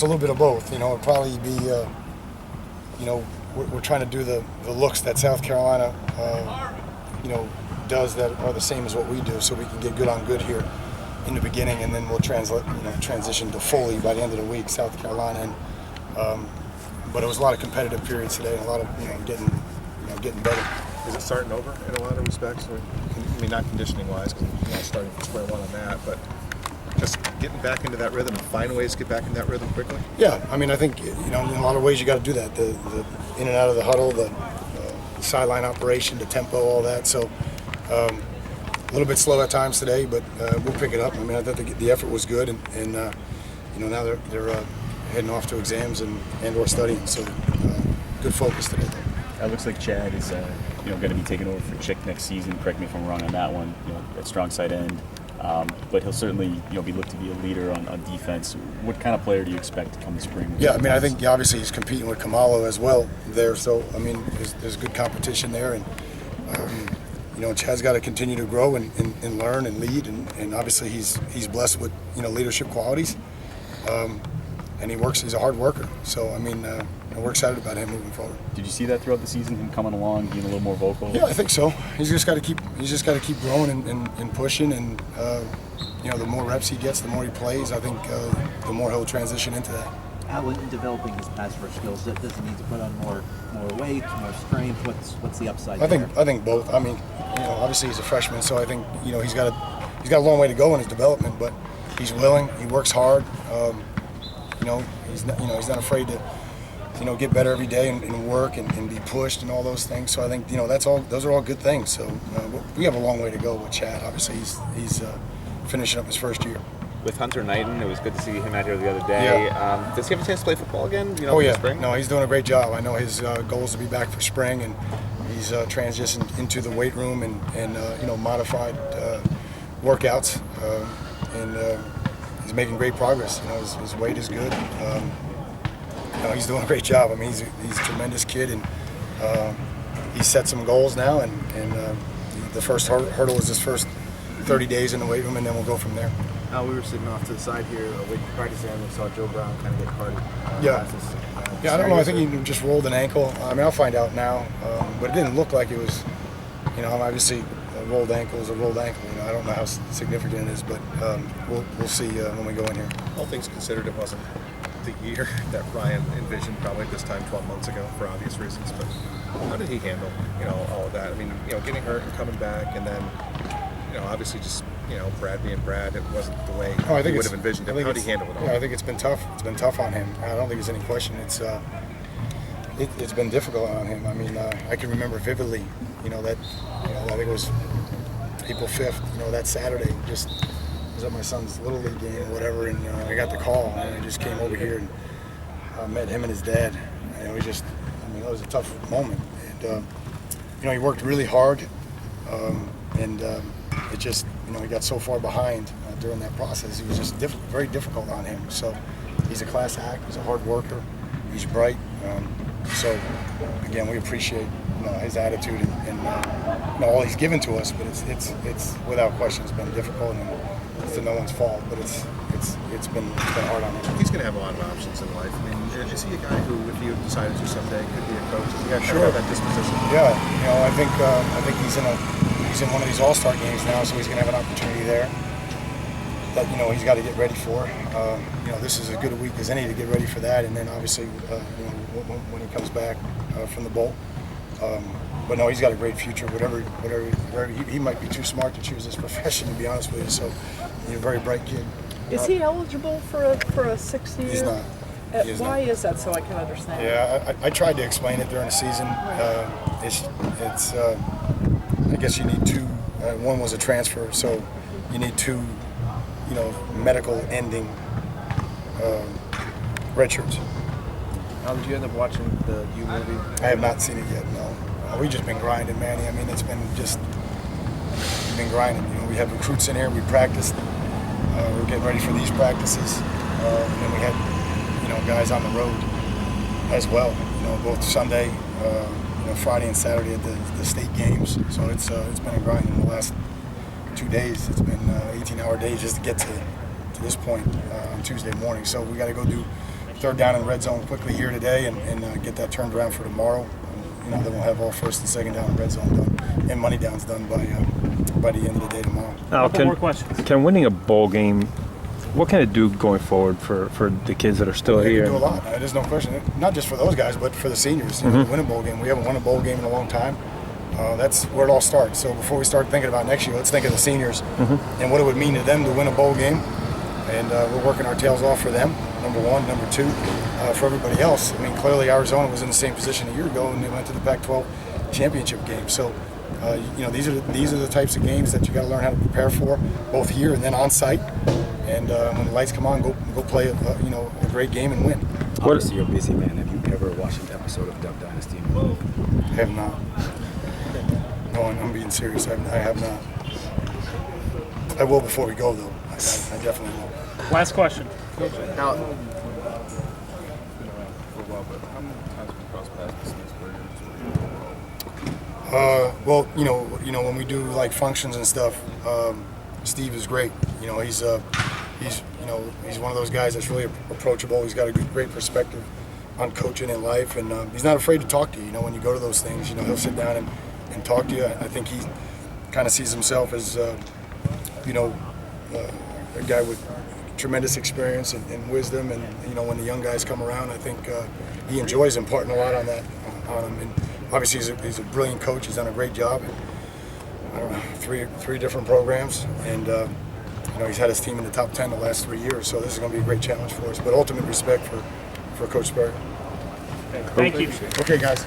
it's a little bit of both. It'll probably be, we're trying to do the looks that South Carolina, does that are the same as what we do, so we can get good on good here in the beginning, and then we'll transition to fully by the end of the week, South Carolina. And, but it was a lot of competitive periods today, and a lot of getting better. Is it starting over in a lot of respects? I mean, not conditioning-wise, because you're not starting from square one on that, but just getting back into that rhythm and find ways to get back in that rhythm quickly? Yeah, I mean, I think, in a lot of ways you got to do that. The in and out of the huddle, the sideline operation, the tempo, all that. So a little bit slow at times today, but we'll pick it up. I mean, I thought the effort was good, and now they're heading off to exams and or studying. So good focus today. It looks like Chad is going to be taking over for Chick next season. Correct me if I'm wrong on that one. At strong side end. But he'll certainly be looked to be a leader on defense. What kind of player do you expect to come this spring? Yeah, I mean, I think obviously he's competing with Kamalo as well there. So, I mean, there's good competition there. And, Chad's got to continue to grow and learn and lead. And obviously he's blessed with, leadership qualities. And he's a hard worker. So, I mean, we're excited about him moving forward. Did you see that throughout the season, him coming along, being a little more vocal? Yeah, I think so. He's just got to keep growing and pushing, and the more reps he gets, the more he plays. I think the more he'll transition into that. How in developing his pass rush skills, does he need to put on more weight, more strength? What's the upside? I think both. I mean, obviously he's a freshman, so I think he's got a long way to go in his development, but he's willing. He works hard. He's not afraid to get better every day and work and be pushed and all those things. So I think those are all good things. So we have a long way to go with Chad. Obviously he's finishing up his first year. With Hunter Knighton, it was good to see him out here the other day. Yeah. Does he have a chance to play football again? Spring? No, he's doing a great job. I know his goal is to be back for spring, and he's transitioned into the weight room and modified workouts, and he's making great progress. His weight is good. He's doing a great job. I mean, he's a tremendous kid, and he set some goals now. And the first hurdle is his first 30 days in the weight room, and then we'll go from there. We were sitting off to the side here waiting for practice, and we saw Joe Brown kind of get hard. I don't know. I think he just rolled an ankle. I mean, I'll find out now. But it didn't look like it was. Obviously, a rolled ankle is a rolled ankle. I don't know how significant it is, but we'll see when we go in here. All things considered, it wasn't the year that Ryan envisioned probably this time 12 months ago for obvious reasons. But how did he handle all of that? I mean, getting hurt and coming back, and then obviously just Brad being Brad, it wasn't the way he would have envisioned it. How did he handle it all? Yeah, I think it's been tough. It's been tough on him. I don't think there's any question. It's been difficult on him. I mean, I can remember vividly, that I think it was April 5th. That Saturday, just was at my son's little league game or whatever, and I got the call, and I just came over here and met him and his dad. It was a tough moment, and he worked really hard, and it just he got so far behind during that process. It was just very difficult on him. So he's a class act. He's a hard worker. He's bright. So again, we appreciate his attitude and all he's given to us. But it's without question it's been difficult, and it's no one's fault. But it's been hard on him. He's going to have a lot of options in life. I mean, is he a guy who, if you decided to someday, could be a coach? Does he have that disposition? Yeah. I think he's in one of these all-star games now, so he's going to have an opportunity there that he's got to get ready for. This is as good a week as any to get ready for that, and then obviously when he comes back from the bowl. But no, he's got a great future. Whatever he might be too smart to choose this profession, to be honest with you. So he's a very bright kid. Is he eligible for a 6 year? He's not. Why is that, so I can understand? Yeah, I tried to explain it during the season. It's I guess you need two. One was a transfer, so you need two, medical ending redshirts. Did you end up watching the U movie? I have not seen it yet. No, we've just been grinding, Manny. I mean, we've been grinding. We have recruits in here. We practiced. We're getting ready for these practices, and then we had, guys on the road as well. Both Sunday. Friday and Saturday at the state games. So it's been a grind in the last 2 days. It's been 18-hour days just to get to this point on Tuesday morning. So we got to go do third down in the red zone quickly here today and get that turned around for tomorrow. Then we'll have all first and second down in red zone done and money downs done by the end of the day tomorrow. Now, Couple more questions. can winning a bowl game, what can it do going forward for the kids that are still They here? can do a lot. There's no question. Not just for those guys, but for the seniors. To win a bowl game. We haven't won a bowl game in a long time. That's where it all starts. So before we start thinking about next year, let's think of the seniors and what it would mean to them to win a bowl game. And we're working our tails off for them, number one. Number two, for everybody else. I mean, clearly Arizona was in the same position a year ago and they went to the Pac-12 championship game. So, these are the types of games that you got to learn how to prepare for, both here and then on site. And when the lights come on, go play a great game and win. Obviously, you're a busy man. Have you ever watched an episode of Duck Dynasty? I have not. No, I'm being serious. I have not. I will before we go, though. I definitely will. Last question. Now, Well, when we do like functions and stuff, Steve is great. He's one of those guys that's really approachable. He's got a great perspective on coaching and life, and he's not afraid to talk to you. When you go to those things, he'll sit down and talk to you. I think he kind of sees himself as, a guy with tremendous experience and wisdom. And when the young guys come around, I think he enjoys imparting a lot on them. And obviously, he's a brilliant coach. He's done a great job. I don't know, three different programs, and he's had his team in the top 10 the last 3 years. So this is going to be a great challenge for us. But ultimate respect for Coach Sperry. Thank you. Okay, guys.